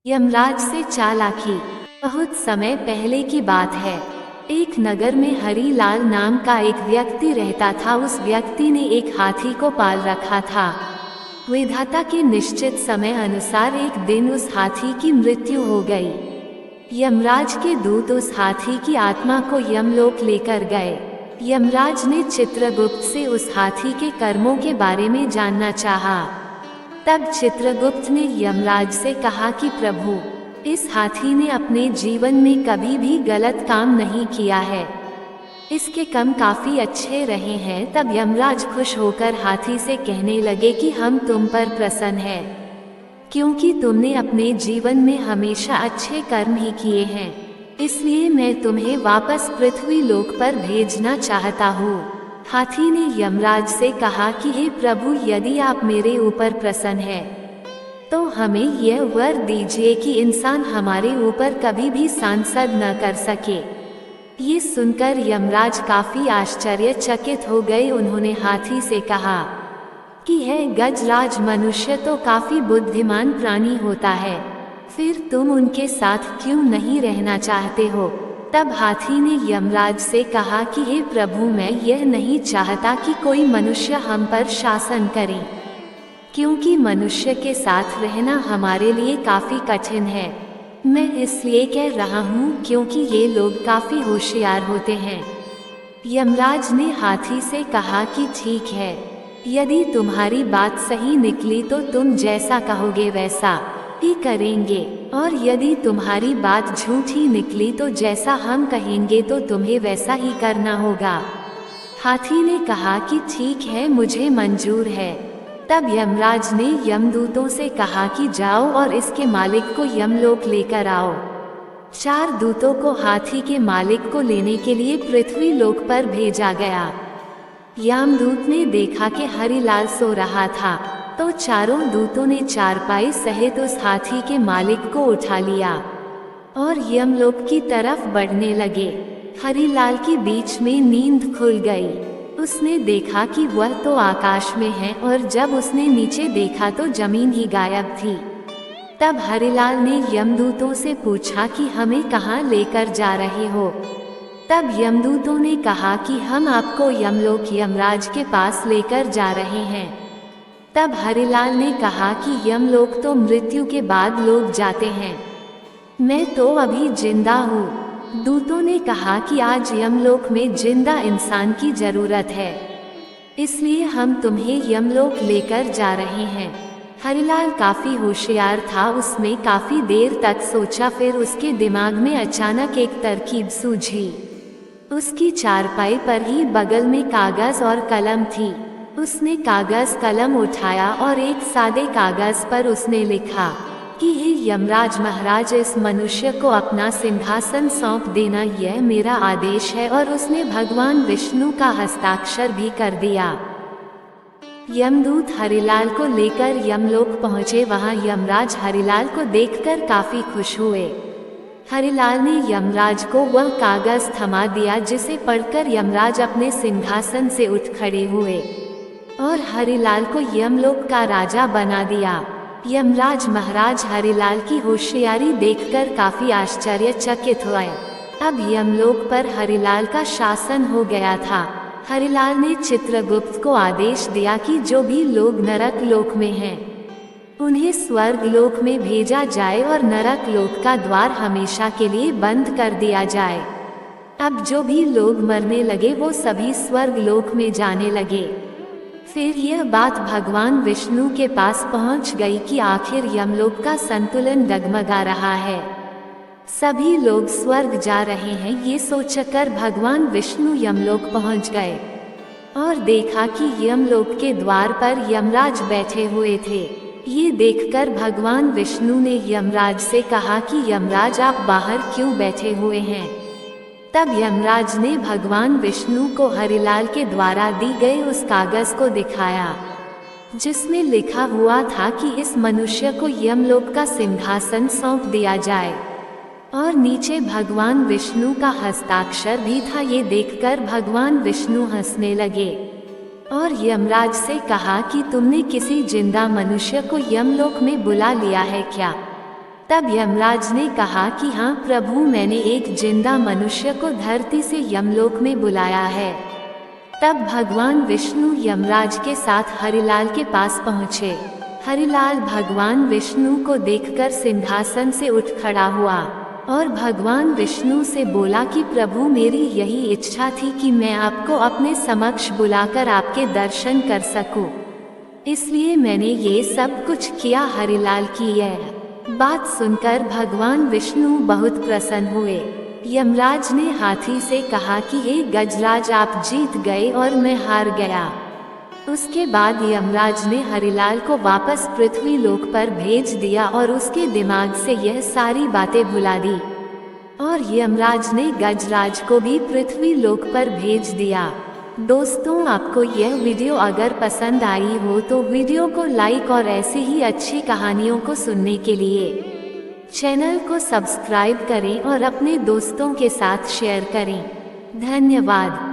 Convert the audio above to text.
यमराज से चालाकी। बहुत समय पहले की बात है। एक नगर में हरिलाल नाम का एक व्यक्ति रहता था। उस व्यक्ति ने एक हाथी को पाल रखा था। विधाता के निश्चित समय अनुसार एक दिन उस हाथी की मृत्यु हो गई। यमराज के दूत उस हाथी की आत्मा को यमलोक लेकर गए। यमराज ने चित्रगुप्त से उस हाथी के कर्मों के बारे में जानना चाहा। तब चित्रगुप्त ने यमराज से कहा कि प्रभु, इस हाथी ने अपने जीवन में कभी भी गलत काम नहीं किया है। इसके कर्म काफी अच्छे रहे हैं। तब यमराज खुश होकर हाथी से कहने लगे कि हम तुम पर प्रसन्न हैं, क्योंकि तुमने अपने जीवन में हमेशा अच्छे कर्म ही किए हैं। इसलिए मैं तुम्हें वापस पृथ्वी लोक पर भेजना चाहता हूँ। हाथी ने यमराज से कहा कि हे प्रभु, यदि आप मेरे ऊपर प्रसन्न हैं, तो हमें यह वर दीजिए कि इंसान हमारे ऊपर कभी भी सांसद न कर सके। ये सुनकर यमराज काफी आश्चर्यचकित हो गए। उन्होंने हाथी से कहा कि है गजराज, मनुष्य तो काफी बुद्धिमान प्राणी होता है, फिर तुम उनके साथ क्यों नहीं रहना चाहते हो? तब हाथी ने यमराज से कहा कि हे प्रभु, मैं यह नहीं चाहता कि कोई मनुष्य हम पर शासन करे, क्योंकि मनुष्य के साथ रहना हमारे लिए काफी कठिन है। मैं इसलिए कह रहा हूँ क्योंकि ये लोग काफी होशियार होते हैं। यमराज ने हाथी से कहा कि ठीक है, यदि तुम्हारी बात सही निकली तो तुम जैसा कहोगे वैसा ही करेंगे, और यदि तुम्हारी बात झूठी निकली तो जैसा हम कहेंगे तो तुम्हें वैसा ही करना होगा। हाथी ने कहा कि ठीक है, मुझे मंजूर है। तब यमराज ने यमदूतों से कहा कि जाओ और इसके मालिक को यमलोक लेकर आओ। 4 दूतों को हाथी के मालिक को लेने के लिए पृथ्वी लोक पर भेजा गया। यमदूत ने देखा कि हरिलाल सो रहा था, तो चारों दूतों ने चारपाई सहित उस हाथी के मालिक को उठा लिया और यमलोक की तरफ बढ़ने लगे। हरिलाल की बीच में नींद खुल गई। उसने देखा कि वह तो आकाश में है, और जब उसने नीचे देखा तो जमीन ही गायब थी। तब हरिलाल ने यमदूतों से पूछा कि हमें कहाँ लेकर जा रहे हो? तब यमदूतों ने कहा कि हम आपको यमलोक यमराज के पास लेकर जा रहे हैं। तब हरिलाल ने कहा कि यमलोक तो मृत्यु के बाद लोग जाते हैं, मैं तो अभी जिंदा हूँ। दूतों ने कहा कि आज यमलोक में जिंदा इंसान की जरूरत है, इसलिए हम तुम्हें यमलोक लेकर जा रहे हैं। हरिलाल काफी होशियार था। उसने काफी देर तक सोचा, फिर उसके दिमाग में अचानक एक तरकीब सूझी। उसकी चारपाई पर ही बगल में कागज और कलम थी। उसने कागज कलम उठाया और एक सादे कागज पर उसने लिखा कि हे यमराज महाराज, इस मनुष्य को अपना सिंहासन सौंप देना, यह मेरा आदेश है। और उसने भगवान विष्णु का हस्ताक्षर भी कर दिया। यमदूत हरिलाल को लेकर यमलोक पहुँचे। वहाँ यमराज हरिलाल को देखकर काफी खुश हुए। हरिलाल ने यमराज को वह कागज थमा दिया, जिसे पढ़कर यमराज अपने सिंहासन से उठ खड़े हुए और हरिलाल को यमलोक का राजा बना दिया। यमराज महाराज हरिलाल की होशियारी देखकर काफी आश्चर्यचकित हुए। अब यमलोक पर हरिलाल का शासन हो गया था। हरिलाल ने चित्रगुप्त को आदेश दिया कि जो भी लोग नरक लोक में हैं, उन्हें स्वर्ग लोक में भेजा जाए और नरक लोक का द्वार हमेशा के लिए बंद कर दिया जाए। अब जो भी लोग मरने लगे वो सभी स्वर्ग लोक में जाने लगे। फिर यह बात भगवान विष्णु के पास पहुंच गई कि आखिर यमलोक का संतुलन डगमगा रहा है, सभी लोग स्वर्ग जा रहे हैं। ये सोचकर भगवान विष्णु यमलोक पहुंच गए और देखा कि यमलोक के द्वार पर यमराज बैठे हुए थे। ये देखकर भगवान विष्णु ने यमराज से कहा कि यमराज, आप बाहर क्यों बैठे हुए हैं? तब यमराज ने भगवान विष्णु को हरिलाल के द्वारा दी गई उस कागज को दिखाया, जिसमें लिखा हुआ था कि इस मनुष्य को यमलोक का सिंहासन सौंप दिया जाए, और नीचे भगवान विष्णु का हस्ताक्षर भी था। ये देखकर भगवान विष्णु हंसने लगे और यमराज से कहा कि तुमने किसी जिंदा मनुष्य को यमलोक में बुला लिया है क्या? तब यमराज ने कहा कि हाँ प्रभु, मैंने एक जिंदा मनुष्य को धरती से यमलोक में बुलाया है। तब भगवान विष्णु यमराज के साथ हरिलाल के पास पहुँचे। हरिलाल भगवान विष्णु को देखकर सिंहासन से उठ खड़ा हुआ और भगवान विष्णु से बोला कि प्रभु, मेरी यही इच्छा थी कि मैं आपको अपने समक्ष बुलाकर आपके दर्शन कर सकूं, इसलिए मैंने ये सब कुछ किया। हरिलाल की यह बात सुनकर भगवान विष्णु बहुत प्रसन्न हुए। यमराज ने हाथी से कहा कि हे गजराज, आप जीत गए और मैं हार गया। उसके बाद यमराज ने हरिलाल को वापस पृथ्वी लोक पर भेज दिया और उसके दिमाग से यह सारी बातें भुला दी, और यमराज ने गजराज को भी पृथ्वी लोक पर भेज दिया। दोस्तों, आपको यह वीडियो अगर पसंद आई हो तो वीडियो को लाइक और ऐसी ही अच्छी कहानियों को सुनने के लिए चैनल को सब्सक्राइब करें और अपने दोस्तों के साथ शेयर करें। धन्यवाद।